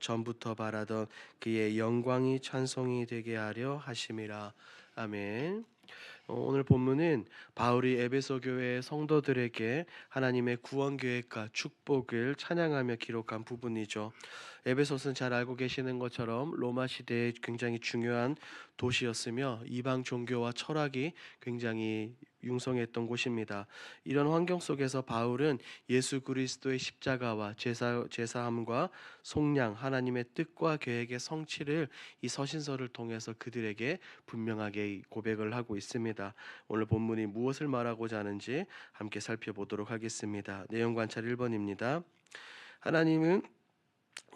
전부터 바라던 그의 영광이 찬송이 되게 하려 하심이라. 아멘. 오늘 본문은 바울이 에베소 교회 성도들에게 하나님의 구원 계획과 축복을 찬양하며 기록한 부분이죠. 에베소는 잘 알고 계시는 것처럼 로마 시대에 굉장히 중요한 도시였으며 이방 종교와 철학이 굉장히 융성했던 곳입니다. 이런 환경 속에서 바울은 예수 그리스도의 십자가와 제사함과 속량, 하나님의 뜻과 계획의 성취를 이 서신서를 통해서 그들에게 분명하게 고백을 하고 있습니다. 오늘 본문이 무엇을 말하고자 하는지 함께 살펴보도록 하겠습니다. 내용 관찰 1번입니다. 하나님은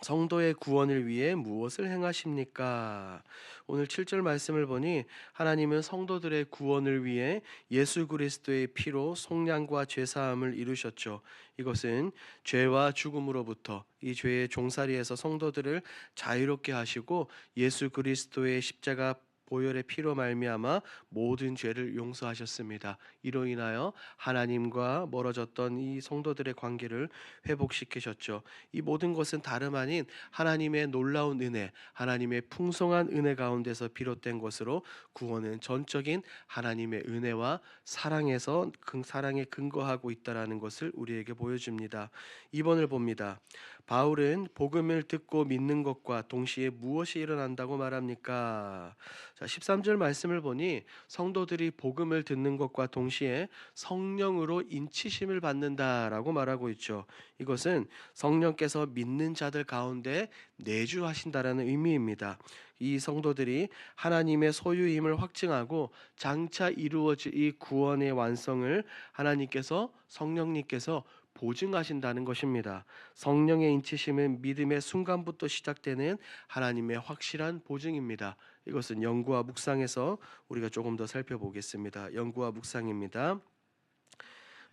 성도의 구원을 위해 무엇을 행하십니까? 오늘 7절 말씀을 보니 하나님은 성도들의 구원을 위해 예수 그리스도의 피로 속량과 죄사함을 이루셨죠. 이것은 죄와 죽음으로부터 이 죄의 종살이에서 성도들을 자유롭게 하시고 예수 그리스도의 십자가 보혈의 피로 말미암아 모든 죄를 용서하셨습니다. 이로 인하여 하나님과 멀어졌던 이 성도들의 관계를 회복시키셨죠. 이 모든 것은 다름 아닌 하나님의 놀라운 은혜, 하나님의 풍성한 은혜 가운데서 비롯된 것으로 구원은 전적인 하나님의 은혜와 사랑에서 사랑에 근거하고 있다라는 것을 우리에게 보여줍니다. 2번을 봅니다. 바울은 복음을 듣고 믿는 것과 동시에 무엇이 일어난다고 말합니까? 자, 13절 말씀을 보니 성도들이 복음을 듣는 것과 동시에 성령으로 인치심을 받는다라고 말하고 있죠. 이것은 성령께서 믿는 자들 가운데 내주하신다라는 의미입니다. 이 성도들이 하나님의 소유임을 확증하고 장차 이루어질 이 구원의 완성을 하나님께서 성령님께서 보증하신다는 것입니다. 성령의 인치심은 믿음의 순간부터 시작되는 하나님의 확실한 보증입니다. 이것은 연구와 묵상에서 우리가 조금 더 살펴보겠습니다. 연구와 묵상입니다.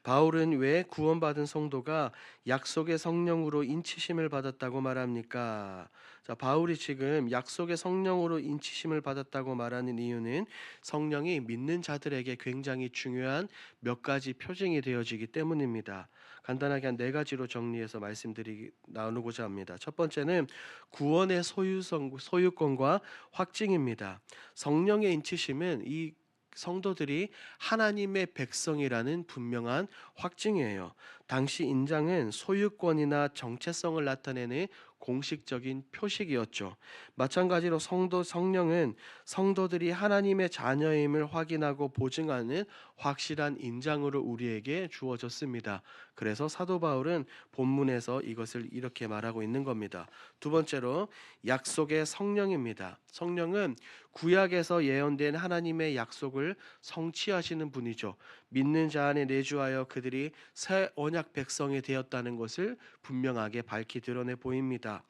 바울은 왜 구원받은 성도가 약속의 성령으로 인치심을 받았다고 말합니까? 자, 바울이 지금 약속의 성령으로 인치심을 받았다고 말하는 이유는 성령이 믿는 자들에게 굉장히 중요한 몇 가지 표징이 되어지기 때문입니다. 간단하게 한 네 가지로 정리해서 나누고자 합니다. 첫 번째는 구원의 소유권과 확증입니다. 성령의 인치심은 이 성도들이 하나님의 백성이라는 분명한 확증이에요. 당시 인장은 소유권이나 정체성을 나타내는 공식적인 표식이었죠. 마찬가지로 성령은 성도들이 하나님의 자녀임을 확인하고 보증하는 확실한 인장으로 우리에게 주어졌습니다. 그래서 사도 바울은 본문에서 이것을 이렇게 말하고 있는 겁니다. 두 번째로 약속의 성령입니다. 성령은 구약에서 예언된 하나님의 약속을 성취하시는 분이죠. 믿는 자 안에 내주하여 그들이 새 언약 백성이 되었다는 것을 분명하게 밝히 드러내 보입니다.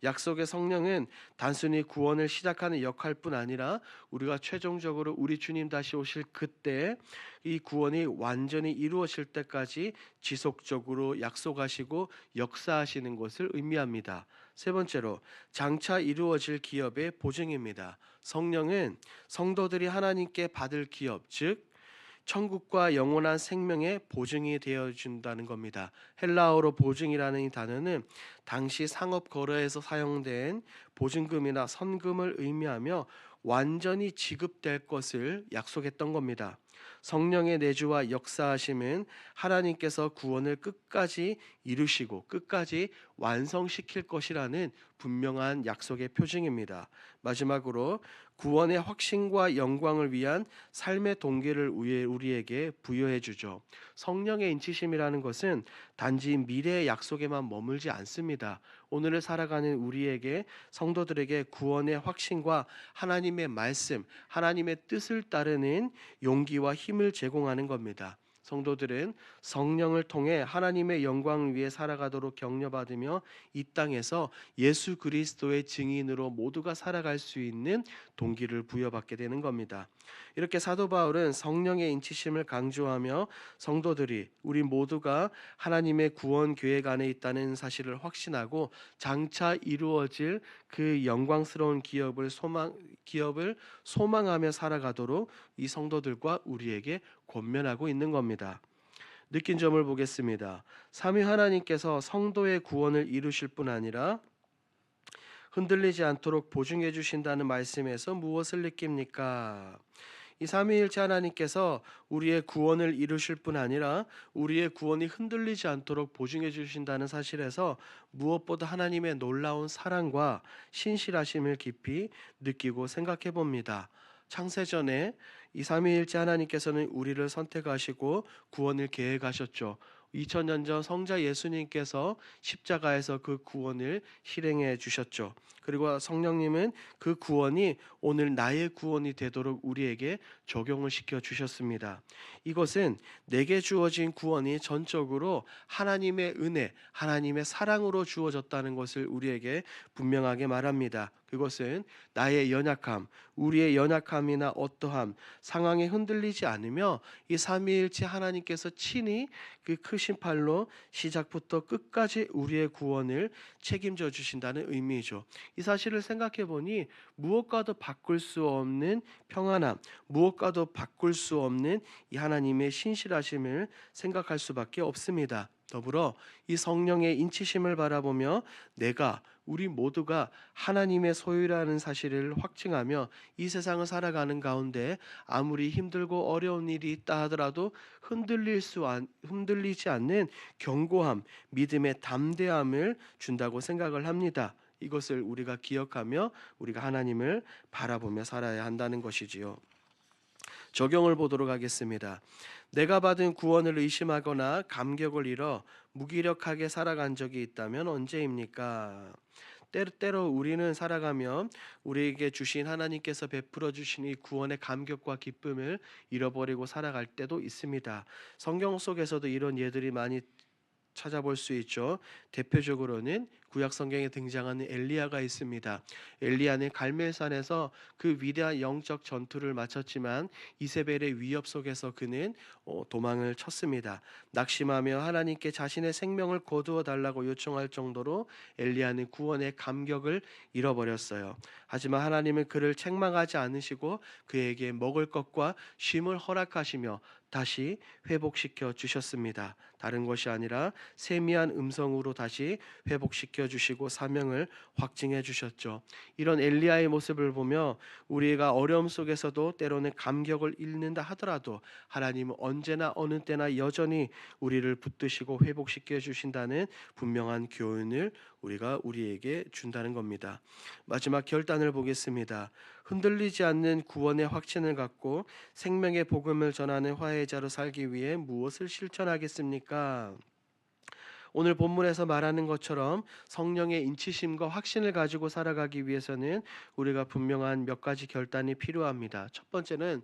약속의 성령은 단순히 구원을 시작하는 역할뿐 아니라 우리가 최종적으로 우리 주님 다시 오실 그때 이 구원이 완전히 이루어질 때까지 지속적으로 약속하시고 역사하시는 것을 의미합니다. 세 번째로 장차 이루어질 기업의 보증입니다. 성령은 성도들이 하나님께 받을 기업, 즉 천국과 영원한 생명의 보증이 되어준다는 겁니다. 헬라어로 보증이라는 이 단어는 당시 상업 거래에서 사용된 보증금이나 선금을 의미하며 완전히 지급될 것을 약속했던 겁니다. 성령의 내주와 역사하심은 하나님께서 구원을 끝까지 이루시고 끝까지 완성시킬 것이라는 분명한 약속의 표징입니다. 마지막으로 구원의 확신과 영광을 위한 삶의 동기를 우리에게 부여해 주죠. 성령의 인치심이라는 것은 단지 미래의 약속에만 머물지 않습니다. 오늘을 살아가는 우리에게 성도들에게 구원의 확신과 하나님의 말씀, 하나님의 뜻을 따르는 용기와 힘을 제공하는 겁니다. 성도들은 성령을 통해 하나님의 영광을 위해 살아가도록 격려받으며 이 땅에서 예수 그리스도의 증인으로 모두가 살아갈 수 있는 동기를 부여받게 되는 겁니다. 이렇게 사도 바울은 성령의 인치심을 강조하며 성도들이 우리 모두가 하나님의 구원 계획 안에 있다는 사실을 확신하고 장차 이루어질 그 영광스러운 기업을 소망하며 살아가도록 이 성도들과 우리에게 권면하고 있는 겁니다. 느낀 점을 보겠습니다. 삼위 하나님께서 성도의 구원을 이루실 뿐 아니라 흔들리지 않도록 보증해 주신다는 말씀에서 무엇을 느낍니까? 이 삼위일체 하나님께서 우리의 구원을 이루실 뿐 아니라 우리의 구원이 흔들리지 않도록 보증해 주신다는 사실에서 무엇보다 하나님의 놀라운 사랑과 신실하심을 깊이 느끼고 생각해 봅니다. 창세전에 이 삼위일체 하나님께서는 우리를 선택하시고 구원을 계획하셨죠. 2000년 전 성자 예수님께서 십자가에서 그 구원을 실행해 주셨죠. 그리고 성령님은 그 구원이 오늘 나의 구원이 되도록 우리에게 적용을 시켜 주셨습니다. 이것은 내게 주어진 구원이 전적으로 하나님의 은혜, 하나님의 사랑으로 주어졌다는 것을 우리에게 분명하게 말합니다. 그것은 나의 연약함, 우리의 연약함이나 어떠함, 상황에 흔들리지 않으며 이 삼위일체 하나님께서 친히 그 크신 팔로 시작부터 끝까지 우리의 구원을 책임져 주신다는 의미죠. 이 사실을 생각해 보니 무엇과도 바꿀 수 없는 평안함, 무엇과도 바꿀 수 없는 이 하나님의 신실하심을 생각할 수밖에 없습니다. 더불어 이 성령의 인치심을 바라보며 내가 우리 모두가 하나님의 소유라는 사실을 확증하며 이 세상을 살아가는 가운데 아무리 힘들고 어려운 일이 있다 하더라도 흔들리지 않는 견고함, 믿음의 담대함을 준다고 생각을 합니다. 이것을 우리가 기억하며 우리가 하나님을 바라보며 살아야 한다는 것이지요. 적용을 보도록 하겠습니다. 내가 받은 구원을 의심하거나 감격을 잃어 무기력하게 살아간 적이 있다면 언제입니까? 때로 우리는 살아가며 우리에게 주신 하나님께서 베풀어 주신 이 구원의 감격과 기쁨을 잃어버리고 살아갈 때도 있습니다. 성경 속에서도 이런 예들이 많이 찾아볼 수 있죠. 대표적으로는 구약 성경에 등장하는 엘리야가 있습니다. 엘리야는 갈멜산에서 그 위대한 영적 전투를 마쳤지만 이세벨의 위협 속에서 그는 도망을 쳤습니다. 낙심하며 하나님께 자신의 생명을 거두어 달라고 요청할 정도로 엘리야는 구원의 감격을 잃어버렸어요. 하지만 하나님은 그를 책망하지 않으시고 그에게 먹을 것과 쉼을 허락하시며 다시 회복시켜 주셨습니다. 다른 것이 아니라 세미한 음성으로 다시 회복시켜 주시고 사명을 확증해 주셨죠. 이런 엘리야의 모습을 보며 우리가 어려움 속에서도 때로는 감격을 잃는다 하더라도 하나님은 언제나 어느 때나 여전히 우리를 붙드시고 회복시켜 주신다는 분명한 교훈을 우리에게 준다는 겁니다. 마지막 결단을 보겠습니다. 흔들리지 않는 구원의 확신을 갖고 생명의 복음을 전하는 화해자로 살기 위해 무엇을 실천하겠습니까? 오늘 본문에서 말하는 것처럼 성령의 인치심과 확신을 가지고 살아가기 위해서는 우리가 분명한 몇 가지 결단이 필요합니다. 첫 번째는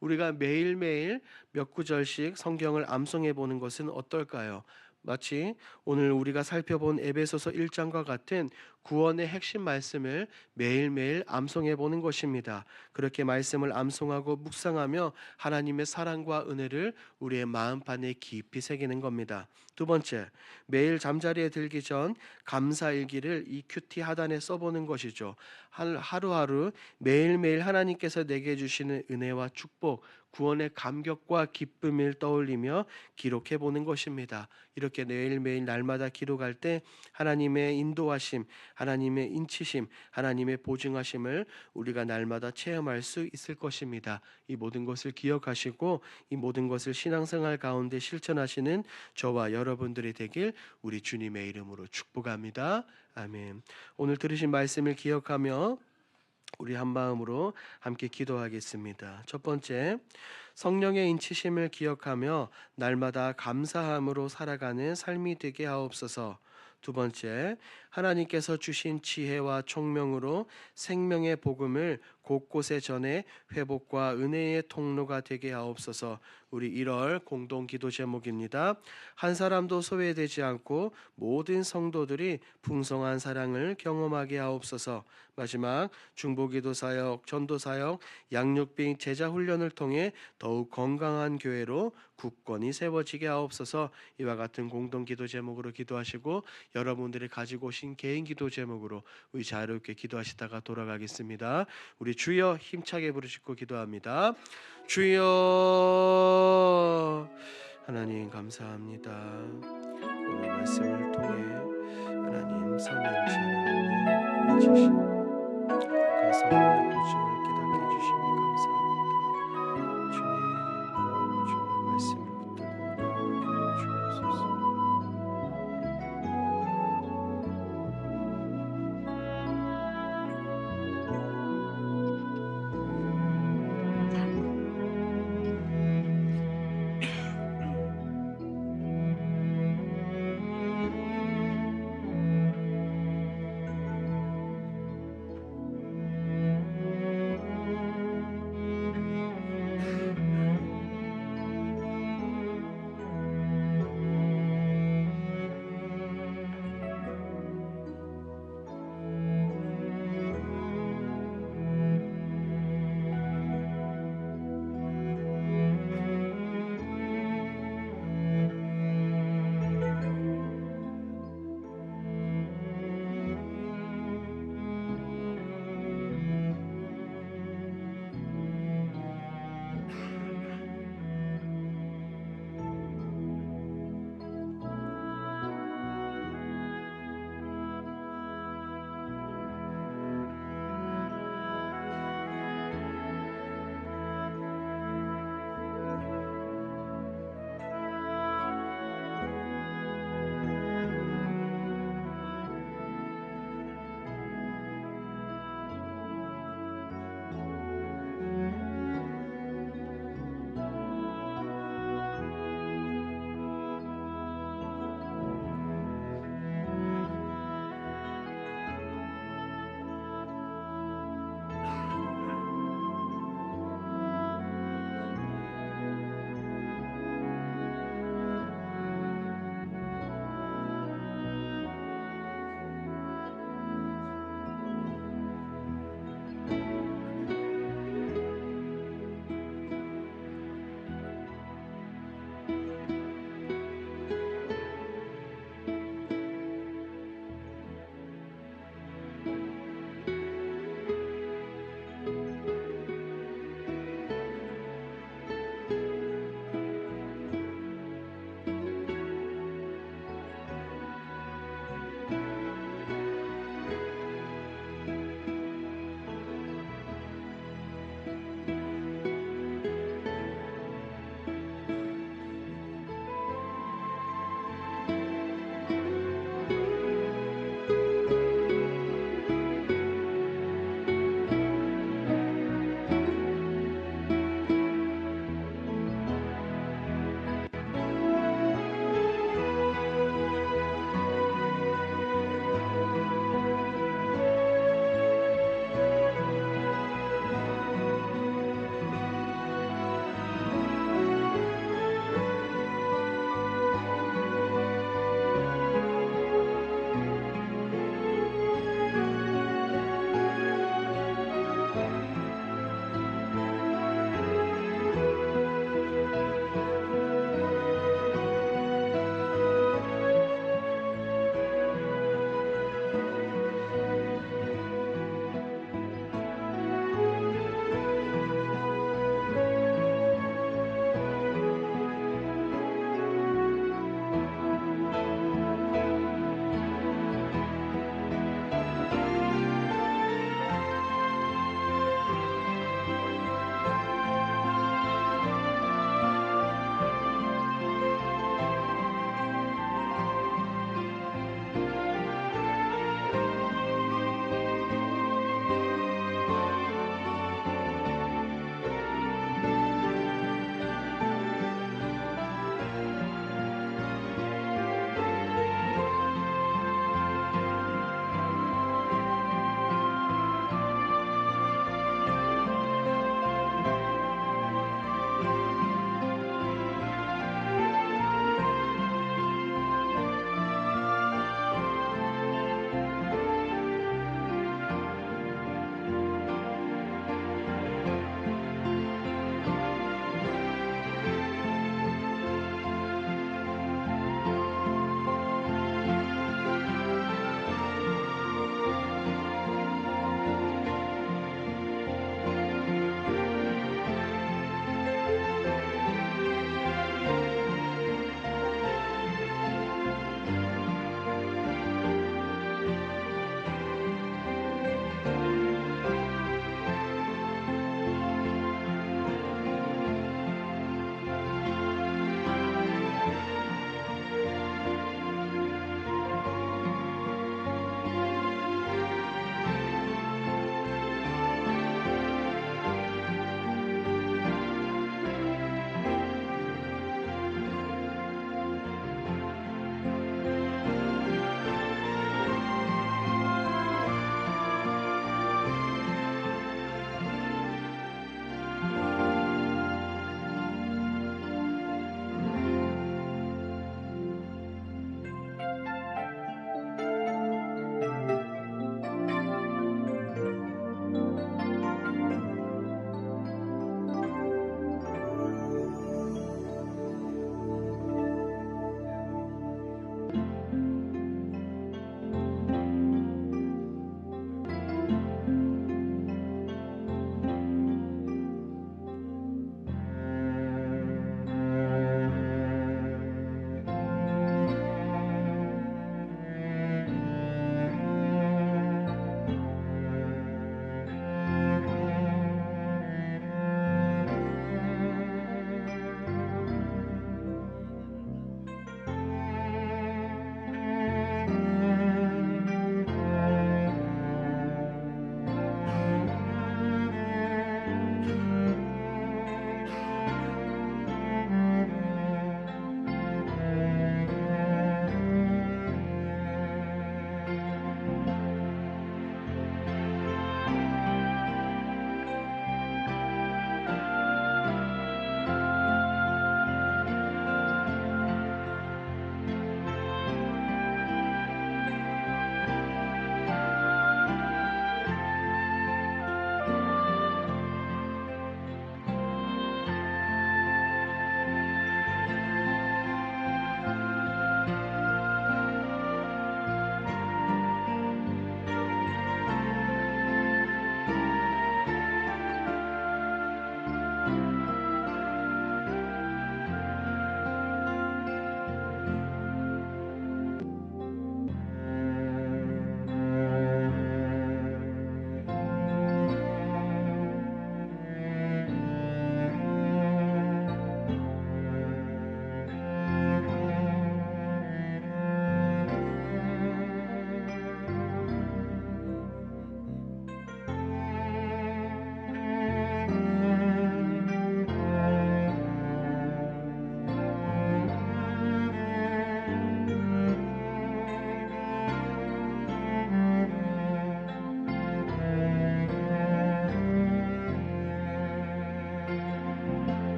우리가 매일매일 몇 구절씩 성경을 암송해 보는 것은 어떨까요? 마치 오늘 우리가 살펴본 에베소서 1장과 같은 구원의 핵심 말씀을 매일매일 암송해 보는 것입니다. 그렇게 말씀을 암송하고 묵상하며 하나님의 사랑과 은혜를 우리의 마음판에 깊이 새기는 겁니다. 두 번째, 매일 잠자리에 들기 전 감사일기를 이 큐티 하단에 써보는 것이죠. 하루하루 매일매일 하나님께서 내게 주시는 은혜와 축복, 구원의 감격과 기쁨을 떠올리며 기록해 보는 것입니다. 이렇게 매일매일 날마다 기록할 때 하나님의 인도하심, 하나님의 인치심, 하나님의 보증하심을 우리가 날마다 체험할 수 있을 것입니다. 이 모든 것을 기억하시고 이 모든 것을 신앙생활 가운데 실천하시는 저와 여러분들이 되길 우리 주님의 이름으로 축복합니다. 아멘. 오늘 들으신 말씀을 기억하며 우리 한 마음으로 함께 기도하겠습니다. 첫 번째, 성령의 인치심을 기억하며 날마다 감사함으로 살아가는 삶이 되게 하옵소서. 두 번째, 하나님께서 주신 지혜와 총명으로 생명의 복음을 곳곳에 전해 회복과 은혜의 통로가 되게 하옵소서. 우리 1월 공동 기도 제목입니다. 한 사람도 소외되지 않고 모든 성도들이 풍성한 사랑을 경험하게 하옵소서. 마지막 중보기도 사역, 전도 사역, 양육비 제자 훈련을 통해 더욱 건강한 교회로 굳건히 세워지게 하옵소서. 이와 같은 공동 기도 제목으로 기도하시고 여러분들이 가지고 오신 개인 기도 제목으로 우리 자유롭게 기도하시다가 돌아가겠습니다. 우리 주여 힘차게 부르짖고 기도합니다. 주여. 하나님 감사합니다. 오늘 말씀을 통해 하나님 삼위일체 하나님 외치시 감사합니다.